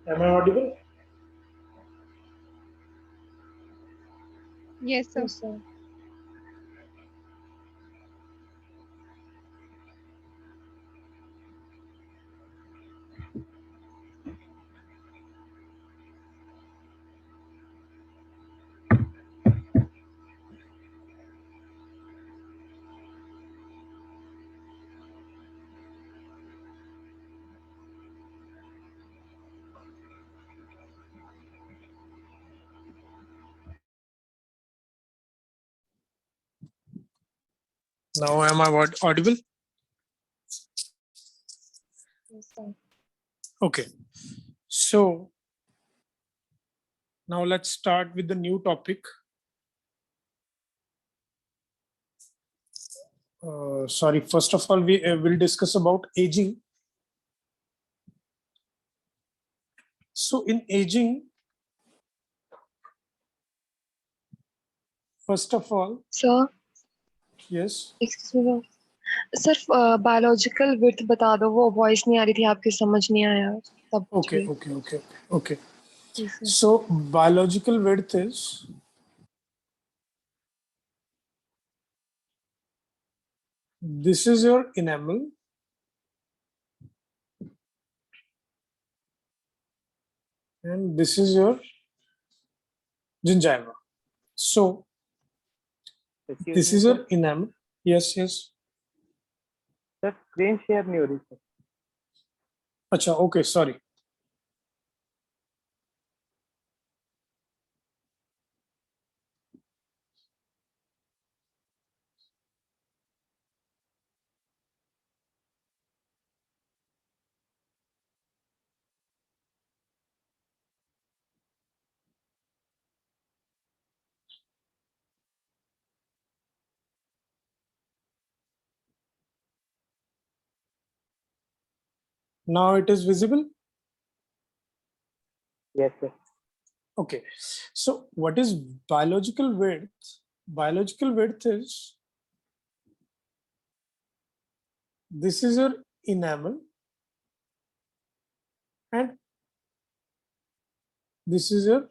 Am I audible? Yes, sir. Yes, sir. Now am I audible? Yes, sir. Okay. So now let's start with the new topic. Sorry, first of all, we will discuss about aging. So in aging, first of all, Sir, yes. excuse me, sir. Sir biological width बता दो, वो voice नहीं आ रही थी आपकी, समझ नहीं आया तब कुछ Okay, भी। okay, okay, okay. Ji sir. So biological width is this is your enamel and this is your gingiva. So excuse this me is sir, your enamel. Yes, yes. Sir screen share नहीं हो रही sir. Acha, okay, sorry. Now it is visible. Yes sir. Okay. So what is biological width? Biological width is this is your enamel and this is your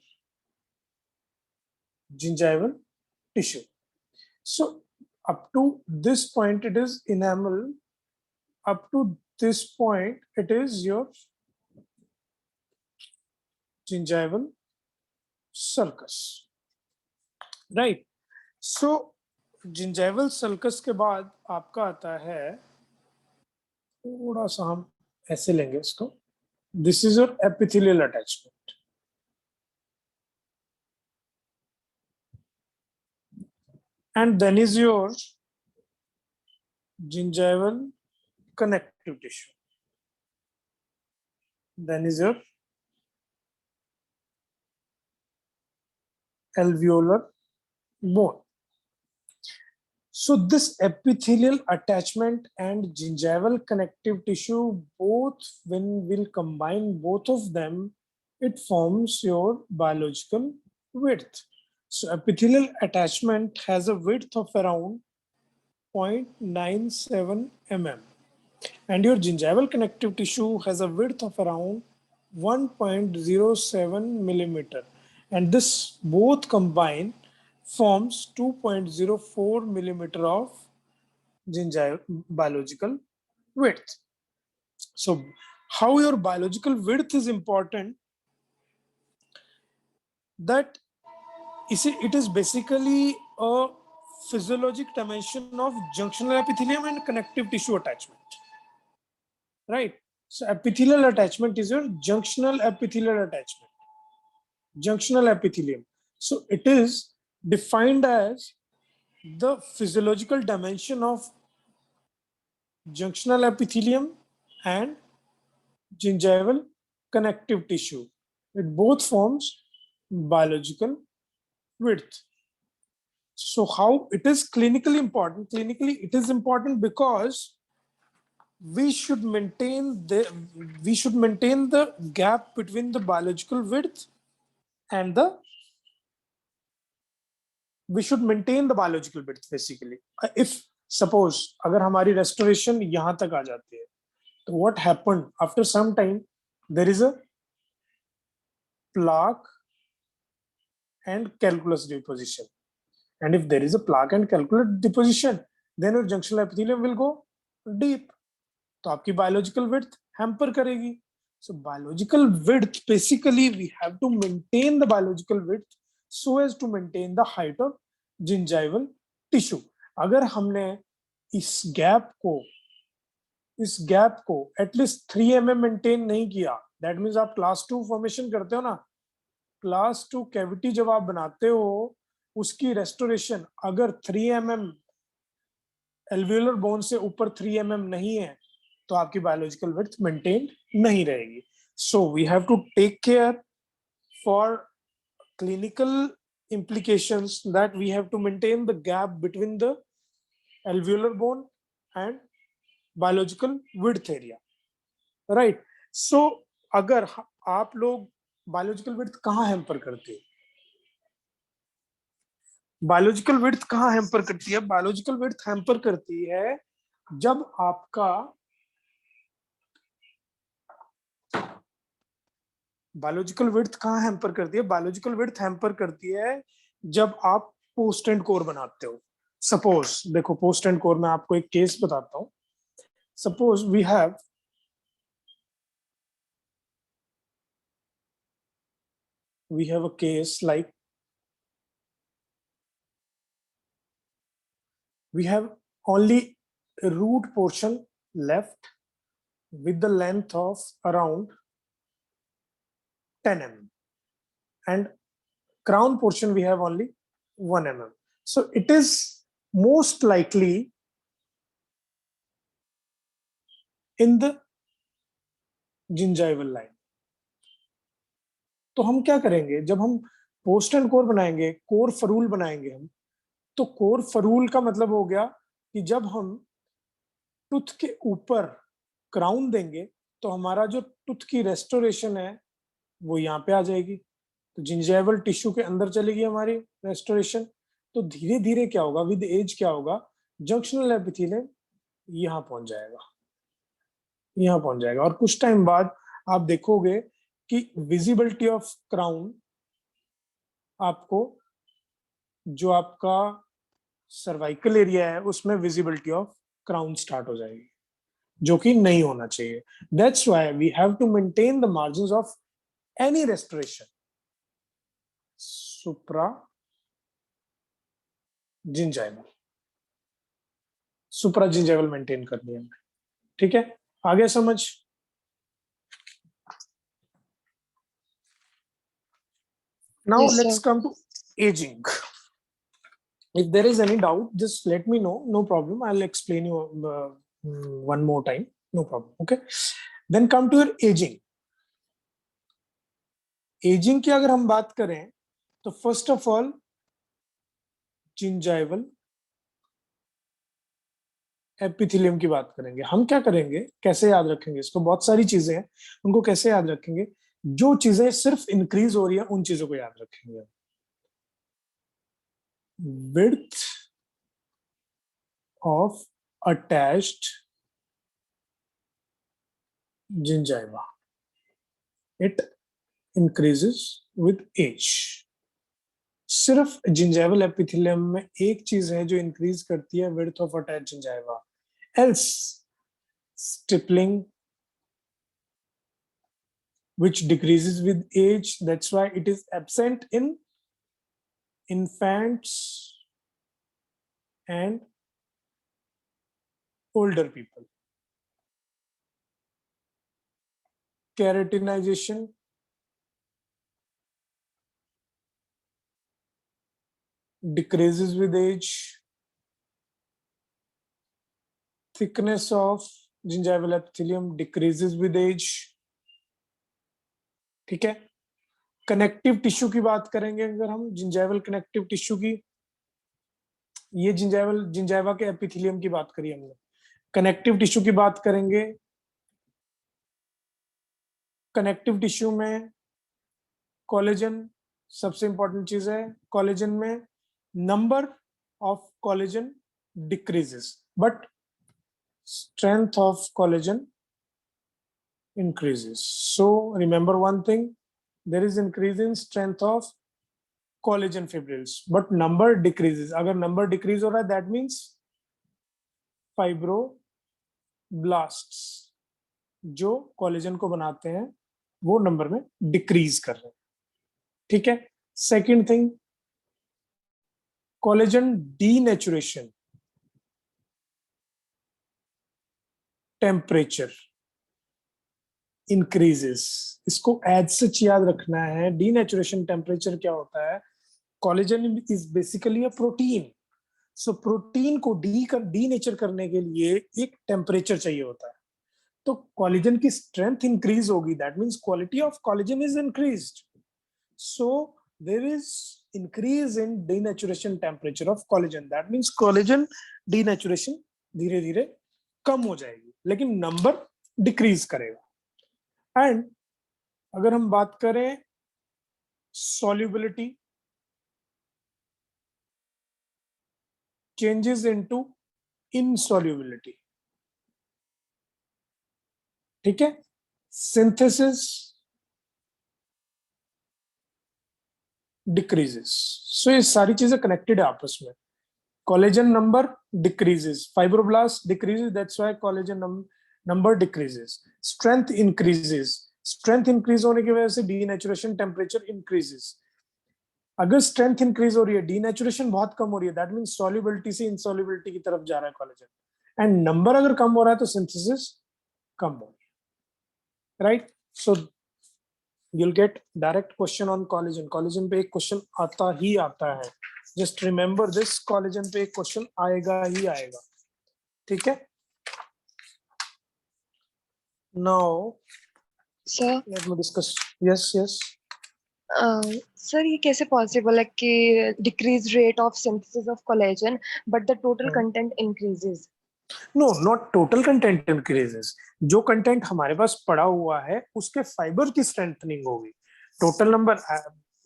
gingival tissue. So up to this point it is enamel. Up to this point it is your gingival sulcus. Right. So gingival sulcus के बाद आपका आता है, थोड़ा सा हम ऐसे लेंगे इसको, this is your epithelial attachment. And then is your gingival connective tissue. Then is your alveolar bone. So this epithelial attachment and gingival connective tissue, both when we'll combine both of them, it forms your biological width. So epithelial attachment has a width of around 0.97 mm and your gingival connective tissue has a width of around 1.07 millimeter, and this both combined forms 2.04 millimeter of gingival biological width. So how your biological width is important, that it is basically a physiologic dimension of junctional epithelium and connective tissue attachment, right? So epithelial attachment is your junctional epithelial attachment, junctional epithelium. So it is defined as the physiological dimension of junctional epithelium and gingival connective tissue. It both forms biological width. So how it is clinically important? Clinically, it is important because we should maintain the gap between the biological width and the we should maintain the biological width basically. If suppose अगर हमारी restoration यहाँ तक आ जाती है, तो what happened after some time, there is a plaque and calculus deposition. And if there is a plaque and calculus deposition, then your junctional epithelium will go deep. तो आपकी biological width hamper करेगी. So biological width, basically we have to maintain the biological width so as to maintain the height of gingival tissue. अगर हमने इस gap को at least 3 mm maintain नहीं किया, that means आप क्लास 2 फॉर्मेशन करते हो ना, क्लास 2 कैविटी जब आप बनाते हो उसकी रेस्टोरेशन अगर 3 mm एल्वियोलर बोन से ऊपर 3 mm नहीं है तो आपकी बायोलॉजिकल विड्थ मेंटेन नहीं रहेगी. So we have to take care for clinical implications that we have to maintain the gap between the alveolar bone and biological width area, right? So अगर आप लोग biological width कहाँ hamper करती है? Biological width कहाँ hamper करती है? Biological width hamper करती है जब आपका बायोलॉजिकल विड्थ कहाँ हैम्पर करती है? बायोलॉजिकल विड्थ हैम्पर करती है जब आप पोस्ट एंड कोर बनाते हो. सपोज देखो, पोस्ट एंड कोर में आपको एक केस बताता हूं. Suppose we have a case like we have only a root portion left with the length of around 10 mm and crown portion we have only 1 mm. So it is most likely in the gingival line. तो हम क्या करेंगे, जब हम post and core बनाएंगे, core फरूल बनाएंगे हम, तो कोर फरूल का मतलब हो गया कि जब हम टूथ के ऊपर क्राउन देंगे तो हमारा जो टूथ की रेस्टोरेशन है वो यहाँ पे आ जाएगी, तो जिंजाइवल टिश्यू के अंदर चलेगी हमारी रेस्टोरेशन. तो धीरे धीरे क्या होगा, विद एज क्या होगा, जंक्शनल एपिथेलियम यहाँ पहुंच जाएगा और कुछ टाइम बाद आप देखोगे कि विजिबिलिटी ऑफ क्राउन आपको जो आपका सर्वाइकल एरिया है उसमें विजिबिलिटी ऑफ क्राउन स्टार्ट हो जाएगी, जो कि नहीं होना चाहिए. That's why we have to maintain the margins of any restoration supra gingival maintain करनी है. ठीक है, आगे समझ. Now Yes, let's sir. come to aging. If there is any doubt, just let me know. No problem. I'll explain you one more time. No problem. Okay. Then come to your aging. Aging की अगर हम बात करें तो first of all gingival epithelium की बात करेंगे. हम क्या करेंगे, कैसे याद रखेंगे इसको? बहुत सारी चीजें हैं, उनको कैसे याद रखेंगे? जो चीजें सिर्फ इंक्रीज हो रही है उन चीजों को याद रखेंगे. width of attached gingiva, it increases with age. सिर्फ जिंजाइवल एपिथेलियम में एक चीज है जो इंक्रीज करती है, width of attached gingiva. Else stippling, which decreases with age. That's why it is absent in infants and older people. Keratinization, decreases with age. Thickness of gingival epithelium decreases with age. ठीक है. Connective tissue की बात करेंगे अगर हम, gingival connective tissue की, ये gingiva के एपिथेलियम की बात करी हमने. कनेक्टिव टिश्यू की बात करेंगे. कनेक्टिव टिश्यू में कोलेजन सबसे इंपॉर्टेंट चीज है. कोलेजन में number of collagen decreases but strength of collagen increases. So remember one thing, there is increase in strength of collagen fibrils, but number decreases. अगर number decrease हो रहा है, that means fibroblasts जो collagen को बनाते हैं वो नंबर में डिक्रीज कर रहे हैं. ठीक है. Second thing, collagen denaturation temperature increases. इसको एज सच याद रखना है. डीनेचुरेशन टेम्परेचर क्या होता है? Collagen is basically a protein. So protein को डीनेचर करने के लिए एक टेम्परेचर चाहिए होता है. तो कोलेजन की स्ट्रेंथ इंक्रीज होगी, that means quality of collagen is increased. So there is increase in denaturation temperature of collagen. That means collagen denaturation धीरे धीरे कम हो जाएगी, लेकिन नंबर डिक्रीज करेगा. एंड अगर हम बात करें solubility, changes into insolubility. ठीक है. Synthesis decreases. सो ये सारी चीजें कनेक्टेड है आपस में. Collagen number decreases, fibroblast decreases, that's why collagen number decreases. Strength increases, strength increase होने की वजह से डीनेचुरेशन टेम्परेचर इंक्रीजेस. अगर स्ट्रेंथ इंक्रीज हो रही है, डीनेचुरेशन बहुत कम हो रही है, दैट मींस सॉल्युबिलिटी से इनसॉल्युबिलिटी की तरफ जा रहा है कोलेजन. एंड नंबर अगर कम हो रहा है तो सिंथेसिस कम हो रही है. Right. So you'll get direct question on collagen. collagen पे एक क्वेश्चन आता ही आता है. जस्ट रिमेंबर दिस, collagen पे एक क्वेश्चन आएगा ही आएगा. ठीक है. Now sir let me discuss. Yes. Sir ये कैसे पॉसिबल है कि decrease rate of synthesis of collagen but the total content increases? No, not total content increases. जो कंटेंट हमारे पास पड़ा हुआ है उसके फाइबर की स्ट्रेंथनिंग होगी. टोटल नंबर,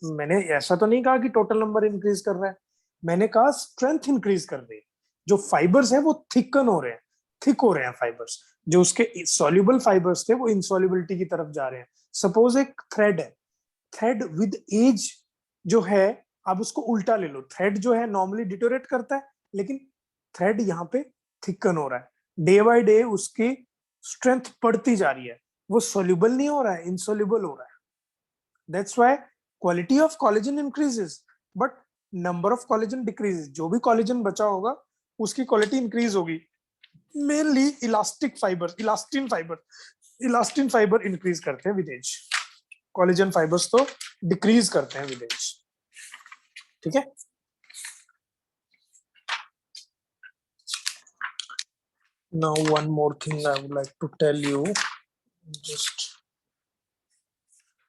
मैंने ऐसा तो नहीं कहा कि टोटल नंबर इंक्रीज कर रहा है. मैंने कहा स्ट्रेंथ इंक्रीज कर रही है. जो फाइबर्स है वो थिकन हो रहे हैं, थिक हो रहे हैं फाइबर्स. जो उसके सॉल्युबल फाइबर्स थे वो इनसॉल्युबिलिटी की तरफ जा रहे हैं. सपोज एक थ्रेड है, थ्रेड विद एज जो है, आप उसको उल्टा ले लो. थ्रेड जो है नॉर्मली डिटोरेट करता है, लेकिन थ्रेड यहाँ पे थिकन हो रहा है. डे बाय डे उसकी स्ट्रेंथ बढ़ती जा रही है. वो सोल्यूबल नहीं हो रहा है, इनसोल्यूबल हो रहा है. That's why quality of collagen increases but number of collagen decreases. जो भी कोलेजन बचा होगा उसकी क्वालिटी इंक्रीज होगी. Mainly elastic fibre, elastin fibre increase करते हैं विद एज. कोलेजन फाइबर्स तो डिक्रीज करते हैं विद एज. ठीक है. Now one more thing I would like to tell you, just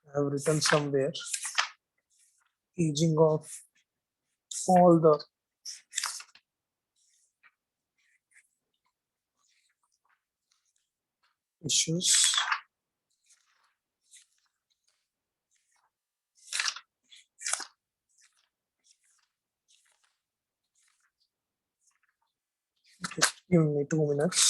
I have written somewhere, aging of all the issues. Just give me 2 minutes.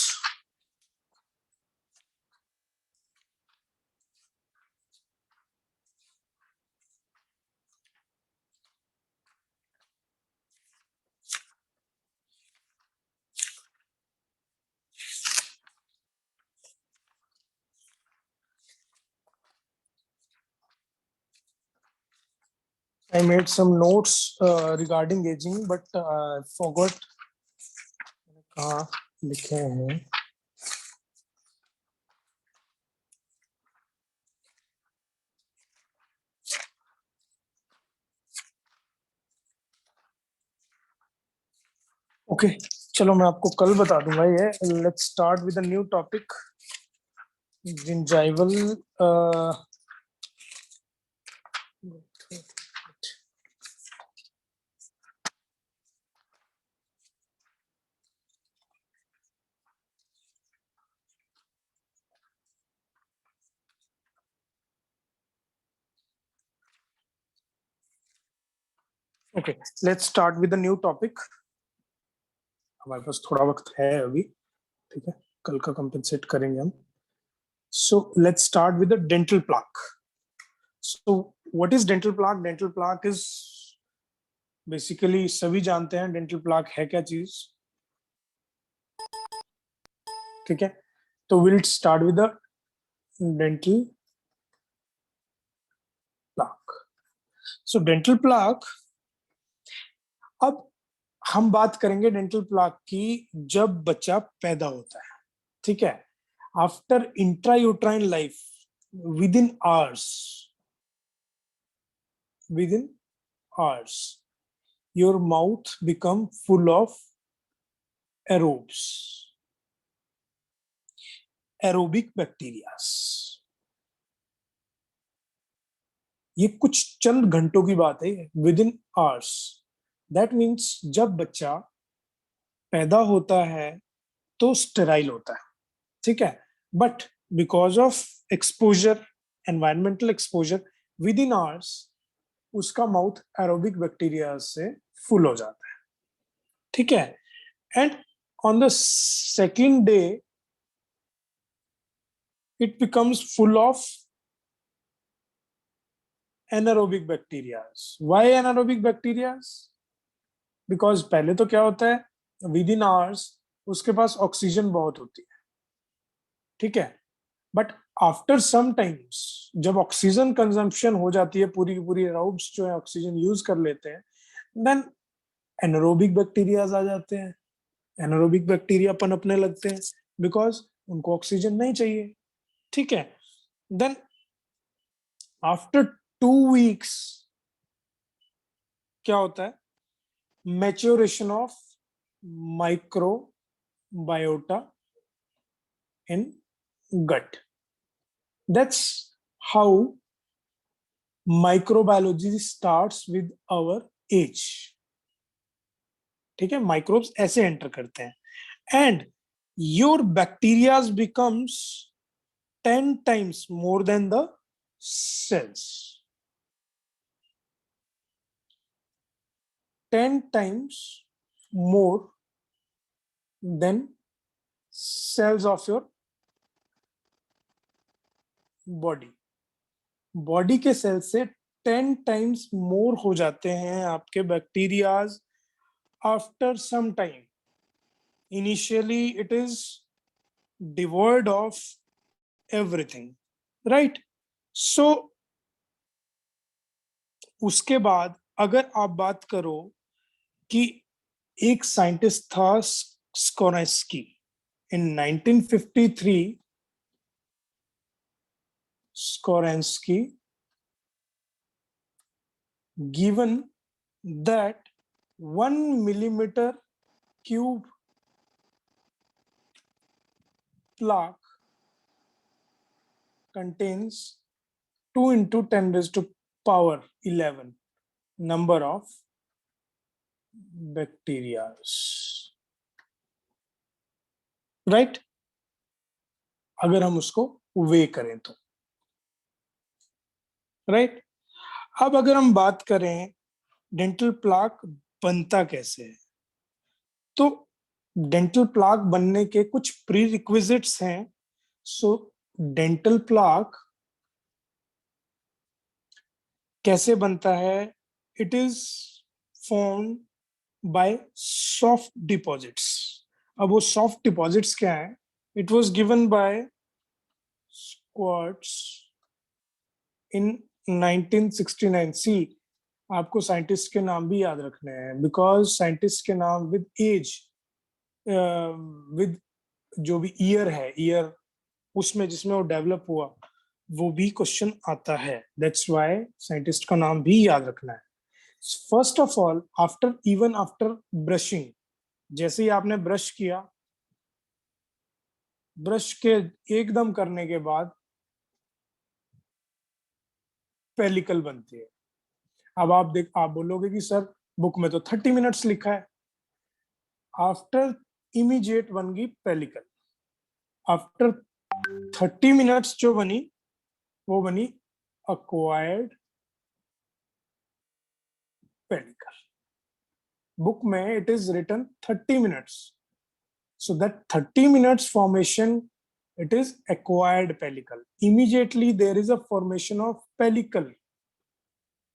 I made some notes regarding aging, but I forgot कहाँ लिखे हैं. Okay, चलो मैं आपको कल बता दूंगा ये. Let's start with a new topic, gingival. Okay, let's start with a new topic. हमारे पास थोड़ा वक्त है अभी. ठीक है, कल का कंपेंसेट करेंगे हम. So let's start with the dental plaque. So what is dental plaque? Dental plaque is basically, सभी जानते हैं dental plaque है क्या चीज, ठीक है? तो we'll start with the dental plaque. So dental plaque, अब हम बात करेंगे डेंटल प्लाक की जब बच्चा पैदा होता है, ठीक है? After intrauterine life, with in hours your mouth become full of aerobic bacterias. ये कुछ चंद घंटों की बात है, with in hours. That means जब बच्चा पैदा होता है तो स्टेराइल होता है, ठीक है? But because of exposure, environmental exposure, with in hours उसका माउथ एरोबिक बैक्टीरिया से फुल हो जाता है, ठीक है? And on the second day it becomes full of anaerobic bacterias. Why anaerobic bacterias? Because पहले तो क्या होता है, विद इन आवर्स उसके पास ऑक्सीजन बहुत होती है, ठीक है? बट आफ्टर सम टाइम्स जब ऑक्सीजन कंजम्पशन हो जाती है, पूरी की पूरी एरोब्स जो है ऑक्सीजन यूज कर लेते हैं, देन एनारोबिक बैक्टीरियाज आ जाते हैं. एनारोबिक बैक्टीरिया पनपने लगते हैं बिकॉज उनको ऑक्सीजन नहीं चाहिए, ठीक है? देन आफ्टर 2 weeks क्या होता है? Maturation of microbiota in gut. That's how microbiology starts with our age. ठीक है? माइक्रोब्स ऐसे एंटर करते हैं and your bacterias becomes 10 times more than the cells. 10 times more than cells of your body. Body के cell से 10 times more हो जाते हैं आपके bacterias after some time. Initially it is devoid of everything, right? So उसके बाद अगर आप बात करो कि एक साइंटिस्ट था स्कोरेंस्की इन 1953. Skorensky given that 1 millimeter cube plaque contains 2 into 10 raised to power 11 number of bacteria. Right? अगर हम उसको वे करें तो, राइट? अब अगर हम बात करें डेंटल प्लाक बनता कैसे है, तो डेंटल प्लाक बनने के कुछ प्री रिक्विजिट्स हैं. सो डेंटल प्लाक कैसे बनता है? It is formed by soft deposits. अब वो सॉफ्ट डिपॉजिट्स क्या है? इट वाज गिवन बाय स्क्वार्ट्स इन 1969. सी, आपको साइंटिस्ट के नाम भी याद रखने हैं बिकॉज साइंटिस्ट के नाम विद एज, विद जो भी ईयर है, ईयर उसमें जिसमें वो डेवलप हुआ, वो भी क्वेश्चन आता है. दैट्स व्हाई साइंटिस्ट का नाम भी याद रखना है. First of all, after brushing, जैसे ही आपने ब्रश किया, ब्रश के एकदम करने के बाद पेलिकल बनती है. अब आप बोलोगे कि सर बुक में तो 30 मिनट्स लिखा है. आफ्टर इमीडिएट बन गई पेलिकल. आफ्टर 30 मिनट्स जो बनी वो बनी अक्वायर्ड पेलिकल. बुक में it is written 30 minutes. So that 30 minutes formation It is acquired pellicle. Immediately there is a formation of pellicle.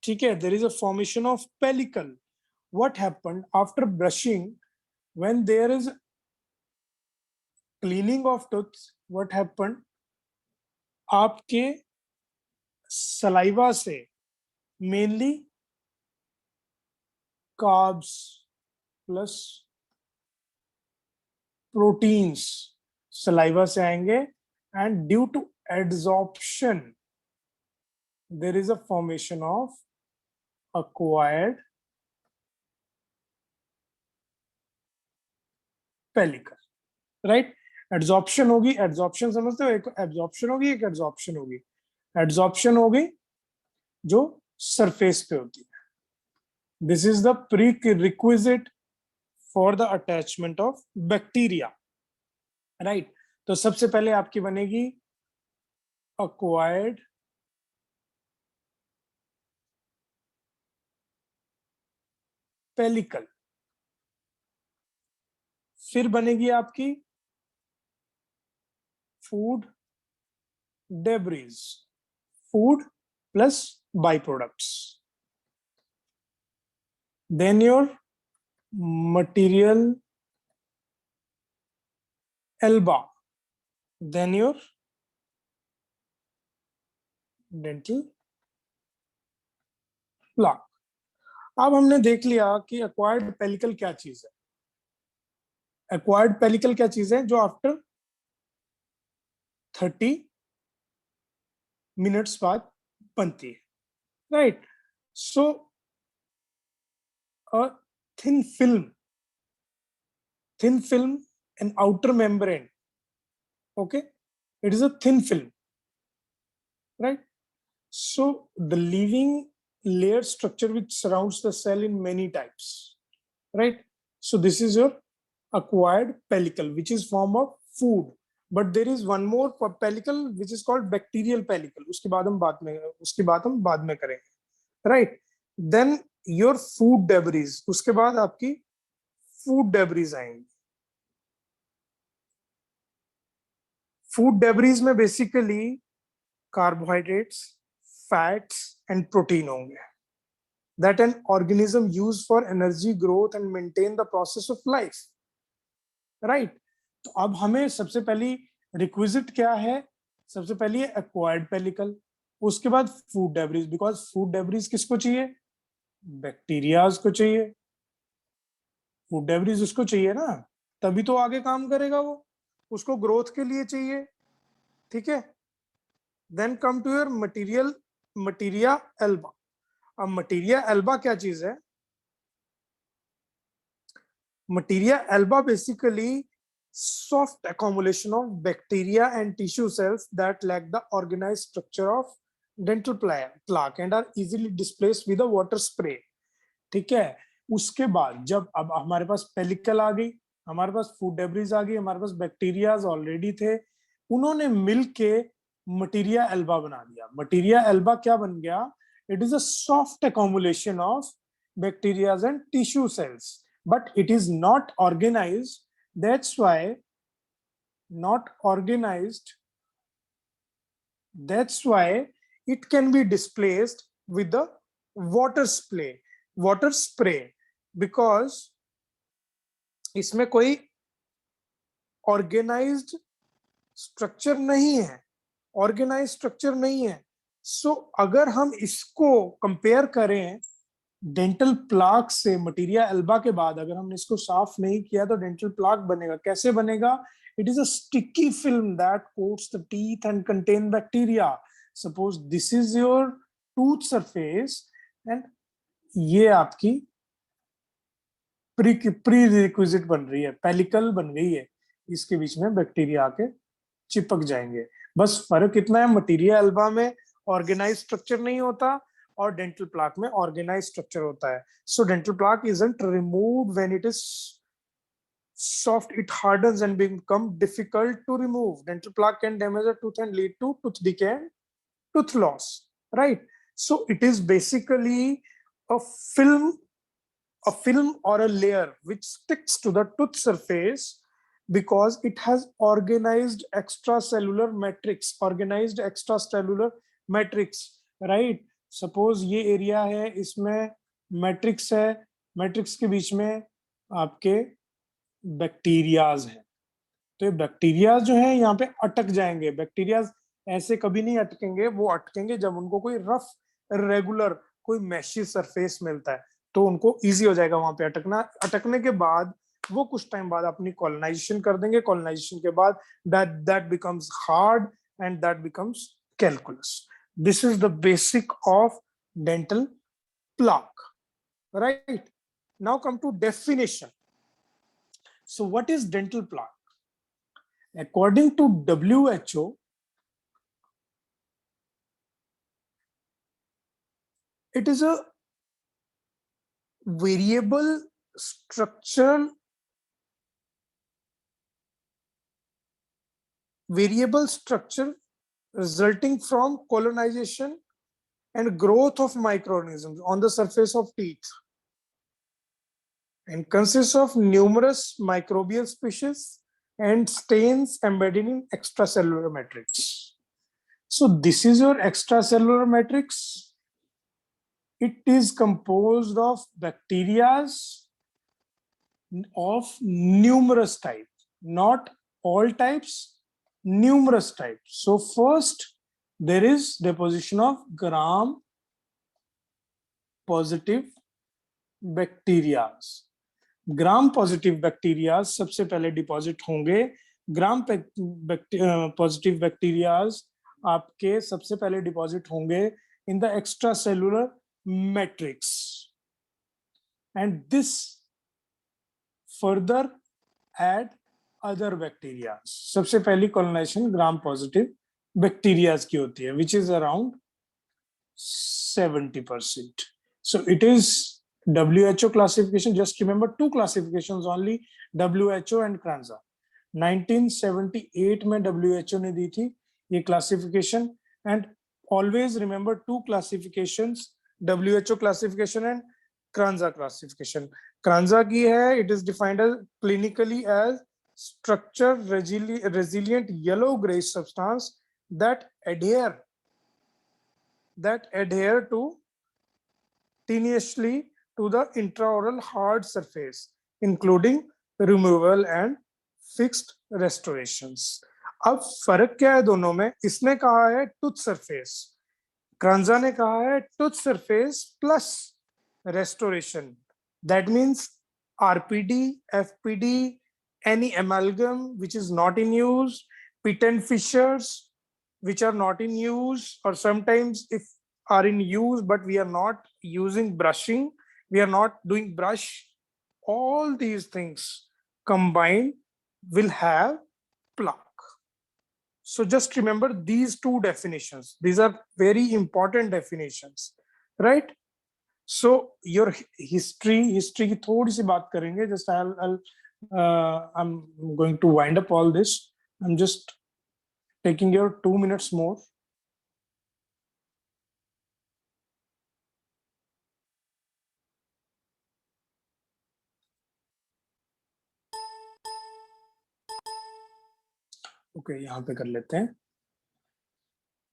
ठीक है, there is a formation of pellicle. What happened after brushing? When there is cleaning of tooth, what happened? आपके saliva से mainly carbs plus proteins saliva से आएंगे, and due to adsorption there is a formation of acquired pellicle, right? Adsorption होगी, adsorption समझते हो, एक absorption होगी, एक एड्सॉर्प्शन होगी. एड्सॉर्प्शन होगी जो सरफेस पे होती है. This is the pre requisite for the attachment of bacteria, right? तो सबसे पहले आपकी बनेगी अक्वायर्ड पेलिकल, फिर बनेगी आपकी food debris, food plus byproducts. Then your material alba, then your dental plaque. अब हमने देख लिया कि acquired pellicle क्या चीज है. Acquired pellicle क्या चीज है? जो आफ्टर 30 मिनट्स बाद बनती है, right? So a thin film and outer membrane, okay, it is a thin film, right? So the living layer structure which surrounds the cell in many types, right? So this is your acquired pellicle, which is form of food. But there is one more pellicle which is called bacterial pellicle. उसकी बात हम बाद में करेंगे, right? Then your food debris, उसके बाद आपकी food debris आएंगी. Food debris में basically carbohydrates, fats and protein होंगे that an organism use for energy growth and maintain the process of life, right? तो अब हमें सबसे पहली रिक्विजिट क्या है? सबसे पहली एक्वायर्ड पेलिकल, उसके बाद food debris, because food debris किसको चाहिए? बैक्टीरियाज को चाहिए. फूड डेब्रिज उसको चाहिए ना, तभी तो आगे काम करेगा वो, उसको ग्रोथ के लिए चाहिए, ठीक है? Then come to your materia alba. अब मटीरिया एल्बा क्या चीज है? Materia alba basically soft accumulation of bacteria and tissue cells that lack the organized structure of dental plaque and are easily displaced with a water spray. ठीक है? उसके बाद जब अब हमारे पास पेलिकल आ गई, हमारे पास फूड डेब्रिज आ गई, हमारे पास बैक्टीरियाज ऑलरेडी थे, उन्होंने मिलके मटीरिया एल्बा बना दिया. मटीरिया एल्बा क्या बन गया? It is a soft accumulation of bacteria and tissue cells, but it is not organized. That's why not organized. That's why it can be displaced with the water spray because इसमें कोई organized structure नहीं है. So अगर हम इसको compare करें dental plaque से, materia Elba के बाद अगर हमने इसको साफ नहीं किया तो डेंटल प्लाक बनेगा. कैसे बनेगा? It is a sticky film that quotes the teeth and contain bacteria. Suppose this is your tooth surface and ये आपकी प्री रिक्विजिट बन रही है, पेलिकल बन गई है, इसके बीच में बैक्टीरिया आके चिपक जाएंगे. बस फर्क इतना है, मटीरिया एल्बा में ऑर्गेनाइज स्ट्रक्चर नहीं होता और डेंटल प्लाक में ऑर्गेनाइज स्ट्रक्चर होता है. So dental plaque isn't removed when it is soft, it hardens and become difficult to remove. Dental plaque can damage a tooth and lead to tooth decay and tooth loss, right? So it is basically a film or a layer which sticks to the tooth surface because it has organized extracellular matrix, right? Suppose ये area है, इसमें matrix है, matrix के बीच में आपके bacterias हैं, तो ये बैक्टीरियाज जो है यहाँ पे अटक जाएंगे। बैक्टीरियाज ऐसे कभी नहीं अटकेंगे, वो अटकेंगे जब उनको कोई रफ रेगुलर कोई मैशी सरफेस मिलता है, तो उनको इजी हो जाएगा वहां पे अटकना। अटकने के बाद वो कुछ टाइम बाद अपनी कॉलोनाइजेशन कर देंगे। कॉलोनाइजेशन के बाद that becomes hard and that becomes calculus. This is the basic of dental plaque, right? Now come to definition. So what is dental plaque? According to WHO, it is a variable structure resulting from colonization and growth of microorganisms on the surface of teeth, and consists of numerous microbial species and stains embedded in extracellular matrix. So this is your extracellular matrix. It is composed of bacteria of numerous types, not all types, numerous types. So first, there is deposition of gram-positive bacteria. Gram-positive bacteria सबसे पहले deposit होंगे। gram-positive bacteria आपके सबसे पहले deposit होंगे in the extracellular matrix, and this further add other bacteria. सबसे पहली colonization gram-positive bacteria की होती है, which is around 70%. So it is WHO classification. Just remember two classifications only, WHO and Kranza. 1978 में WHO ने दी थी ये classification, and always remember two classifications, WHO classification and Kranza classification. Kranza की है, it is defined as clinically as structure resilient yellow grayish substance that adhere to tenuously to the intraoral hard surface, including removal and fixed restorations. अब फर्क क्या है दोनों में? इसने कहा है टूथ सरफेस, क्रांजा ने कहा है tooth surface plus restoration. That means RPD, FPD, any amalgam which is not in use, pit and fissures which are not in use, or sometimes if are in use but we are not using brushing, we are not doing brush, all these things combined will have plaque. So just remember these two definitions. These are very important definitions, right? So your history की थोड़ी सी बात करेंगे. Just I'm going to wind up all this. I'm just taking your 2 minutes more. Okay, यहाँ पे कर लेते हैं.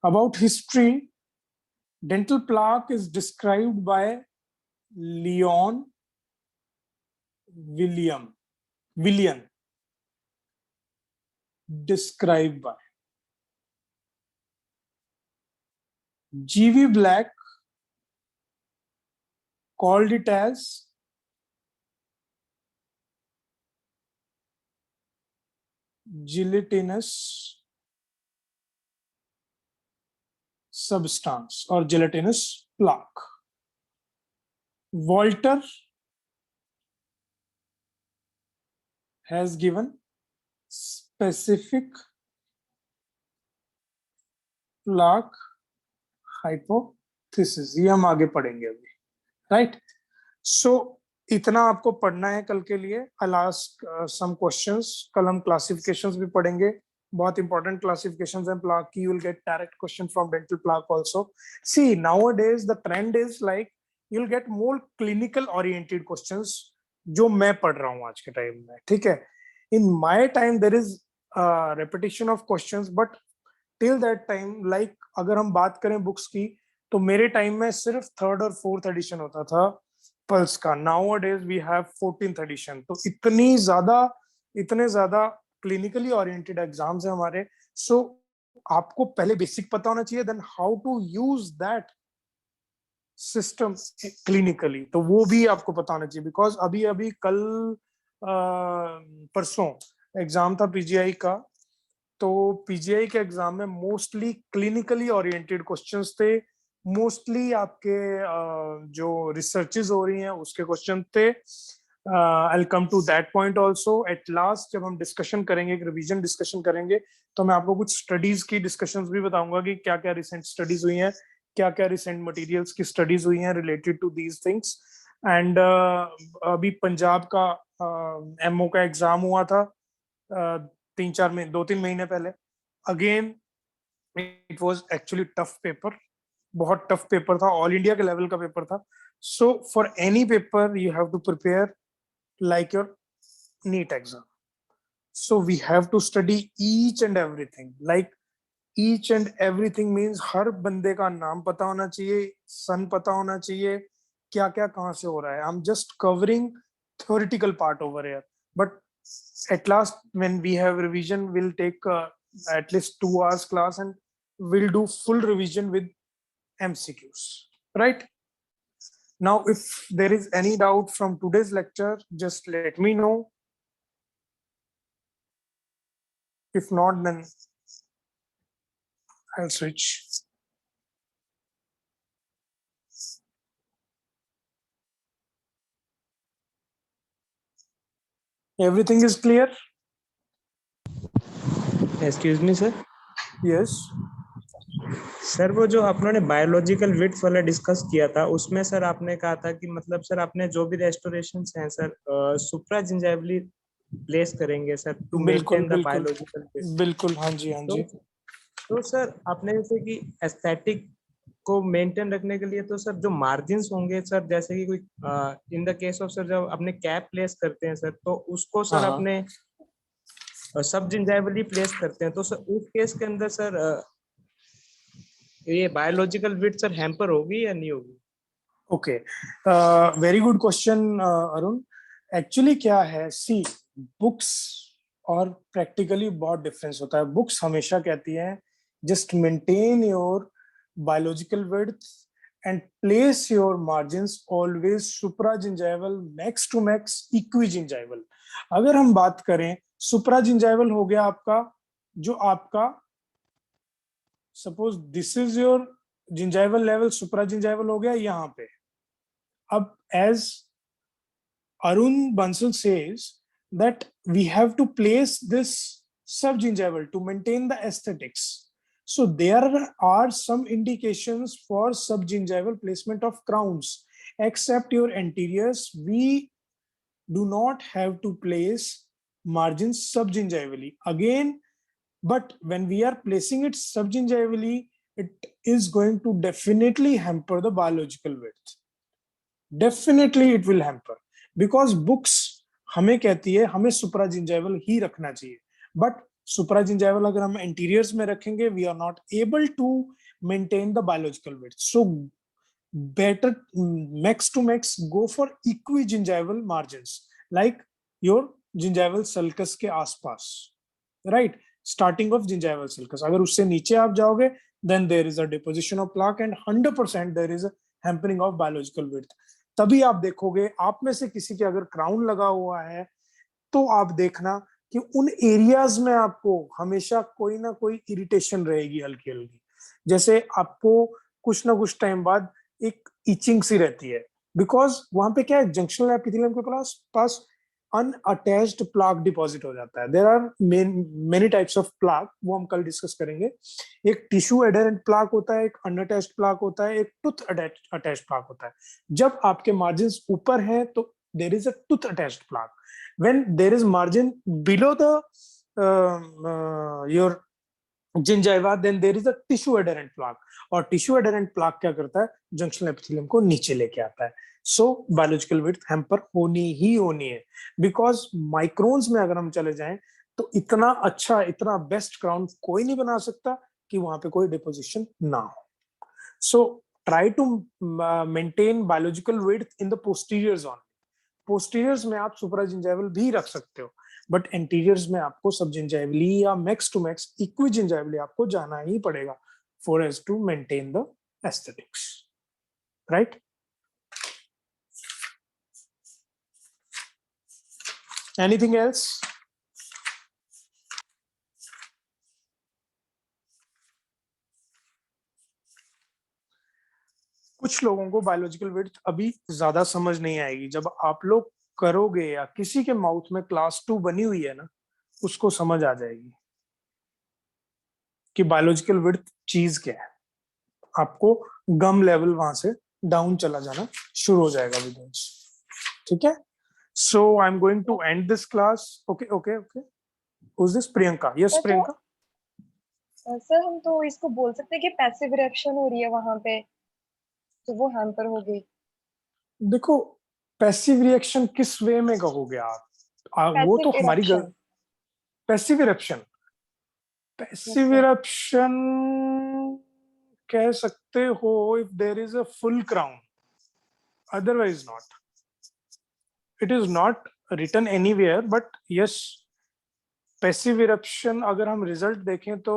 About history, dental plaque is described by Leon William. Described by G.V. Black called it as gelatinous substance or gelatinous plaque. Walter has given specific plaque hypothesis. ये हम आगे पढ़ेंगे अभी, right? So इतना आपको पढ़ना है कल के लिए. I'll ask some questions. कल हम classifications भी पढ़ेंगे. बहुत important classifications हैं plaque की. You will get direct question from dental plaque also. See, nowadays the trend is like you'll get more clinical oriented questions जो मैं पढ़ रहा हूँ आज के टाइम में, ठीक है? In my time there is repetition of questions, but till that time, like अगर हम बात करें बुक्स की, तो मेरे टाइम में सिर्फ थर्ड और फोर्थ एडिशन होता था पल्स का. Nowadays we have 14th edition. तो इतने ज्यादा क्लिनिकली ओरिएंटेड एग्जाम्स है हमारे. सो आपको पहले बेसिक पता होना चाहिए, then how to use that system clinically, तो वो भी आपको पता होना चाहिए. बिकॉज अभी अभी कल परसों एग्जाम था पीजीआई का. तो पीजीआई के एग्जाम में मोस्टली क्लिनिकली ओरिएंटेड क्वेश्चंस थे. मोस्टली आपके जो रिसर्चेस हो रही हैं उसके क्वेश्चन थे. I come to that point also at last. जब हम डिस्कशन करेंगे, एक रिवीजन डिस्कशन करेंगे, तो मैं आपको कुछ स्टडीज की डिस्कशंस भी बताऊंगा कि क्या क्या रिसेंट स्टडीज हुई हैं, क्या क्या रिसेंट मटेरियल्स की स्टडीज हुई हैं related to these things. And अभी पंजाब का एमओ का एग्जाम हुआ था 2-3 महीने पहले. Again it was actually tough paper, बहुत टफ पेपर था, ऑल इंडिया के लेवल का पेपर था. So for any paper you have to prepare like your NEET exam. So we have to study each and everything. Like each and everything means हर बंदे का नाम पता होना चाहिए, सन पता होना चाहिए, क्या क्या कहाँ से हो रहा है. I'm just covering theoretical part over here. But at last when we have revision, we'll take at least 2 hours class and we'll do full revision with MCQs. Right? Now, if there is any doubt from today's lecture, just let me know. If not, then I'll switch. Everything is clear? Excuse me sir. Yes. Sir वो जो आपने biological width वाला discuss किया था, उसमें sir आपने कहा था कि मतलब सर आपने जो भी रेस्टोरेशंस हैं सर सुप्रा जिंजाइवली प्लेस करेंगे सर टू बिल्कुल मेंटेन द बिल्कुल बायोलॉजिकल विड्थ. बिल्कुल. हाँ जी, हाँ जी. तो सर आपने जैसे कि एस्थेटिक को मेंटेन रखने के लिए तो सर जो मार्जिन्स होंगे सर, जैसे कि कोई in the case of sir जब अपने कैप प्लेस करते हैं सर, तो उसको सर हाँ. अपने सब जिंजाइवली प्लेस करते हैं, तो सर उस केस के अंदर सर ये बायोलॉजिकल विड्थ सर हैम्पर होगी या नहीं होगी? Okay, very good question Arun. Actually क्या है, सी बुक्स और प्रैक्टिकली बहुत डिफरेंस होता है. बुक्स हमेशा कहती हैं just maintain your biological width and place your margins always supragingival max to max equigingival. अगर हम बात करें, सुप्राजिंजाइवल हो गया आपका, जो आपका suppose this is your gingival level, supragingival हो गया यहाँ पे. अब as Arun Bansal says that we have to place this subgingival to maintain the aesthetics. So there are some indications for subgingival placement of crowns. Except your anteriors, we do not have to place margins subgingivally. Again, but when we are placing it subgingivally, it is going to definitely hamper the biological width. Definitely it will hamper, because books हमें कहती है हमें सुप्राजिंजाइवल ही रखना चाहिए. But सुप्राजिंजाइवल अगर हम anteriors में रखेंगे, we are not able to maintain the biological width. So better max to max go for equigingival margins, like your gingival sulcus के आसपास, right? Starting of gingival sulcus. अगर उससे नीचे आप जाओगे, then there is a deposition of plaque and 100% there is a hampering of biological width. तभी आप देखोगे, आप में से किसी के अगर क्राउन लगा हुआ है, तो आप देखना कि उन एरियाज में आपको हमेशा कोई ना कोई इरिटेशन रहेगी हल्की हल्की. जैसे आपको कुछ ना कुछ टाइम बाद एक इचिंग सी रहती है, बिकॉज वहां पे क्या है, जंक्शनल एपिथेलियम के पास अनअटैच्ड प्लाक डिपॉजिट हो जाता है. There are many types of plaque, वो हम कल डिस्कस करेंगे. एक टिश्यू एडहेरेंट प्लाक होता है, एक अनअटैच्ड प्लाक होता है, एक टूथ अटैच्ड प्लाक होता है. जब आपके मार्जिन्स ऊपर हैं तो there is a tooth attached plaque. When there is margin below the your gingiva, then there is a tissue adherent plaque, और टिश्यू एडेरेंट प्लाक क्या करता है, जंक्शनल एपिथेलियम को नीचे लेके आता है। सो बायोलॉजिकल विड्थ हैम्पर होनी ही होनी है, बिकॉज माइक्रोन्स में अगर हम चले जाएं तो इतना अच्छा, इतना बेस्ट क्राउन कोई नहीं बना सकता कि वहां पे कोई डिपोजिशन ना हो। So try to maintain biological width in the posterior zone. Posteriors में आप सुप्राजिंजाइवल भी रख सकते हो, बट एंटीरियर्स में आपको सबजिंजाइवली या मैक्स टू मैक्स इक्विजिंजाइवली आपको जाना ही पड़ेगा for as to maintain the aesthetics, right? Anything else? कुछ लोगों को बायोलॉजिकल विड्थ अभी ज्यादा समझ नहीं आएगी, जब आप लोग करोगे या किसी के माउथ में क्लास 2 बनी हुई है ना, उसको समझ आ जाएगी कि बायोलॉजिकल विड्थ चीज क्या है। आपको गम लेवल वहां से डाउन चला जाना शुरू हो जाएगा विद, ठीक है? So I am going to end this class. Okay okay okay, who's this? Priyanka? Yes तो प्रियंका। सर हम तो इसको बोल सकते हैं कि पैसिव रिएक्शन हो रही है वहां पे, तो वो हैम्पर हो गई। देखो, पैसिव रिएक्शन किस वे में कहोगे आप? वो तो पैसिव हमारी eruption. Passive eruption, passive sir. Eruption कह सकते हो if there is a full crown, otherwise not. It is not written anywhere, but yes, passive eruption अगर हम रिजल्ट देखें तो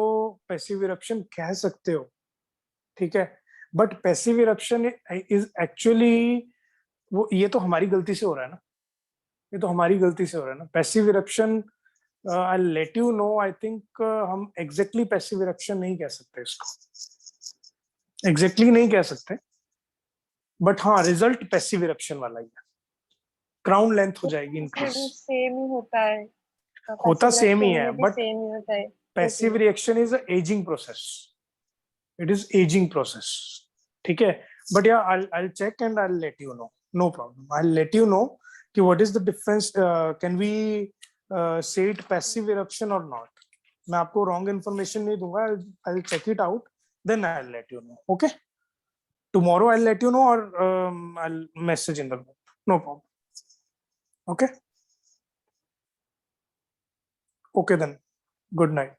पैसिव इरप्शन कह सकते हो, ठीक है? But passive eruption is actually, वो ये तो हमारी गलती से हो रहा है ना, ये तो हमारी गलती से हो रहा है ना। Passive eruption I let you know, I think हम एग्जैक्टली पैसिव इरप्शन नहीं कह सकते इसको, एग्जैक्टली नहीं कह सकते, बट हाँ रिजल्ट पैसिव इरप्शन वाला ही है। क्राउन लेंथ हो जाएगी इंक्रीज। सेम ही होता है, होता पैसिव सेम ही रिएक्शन है, में भी बट सेम ही होता है। Passive reaction is a ageing process, it is ageing process, ठीक है? बट या I'll check and I'll let you know, no problem, I'll let you know कि what is the difference, can we say it passive eruption or not. मैं आपको wrong information नहीं दूंगा, I'll check it out, then I'll let you know. Okay, tomorrow I'll let you know, or I'll message in the group, no problem. Okay, okay then, good night.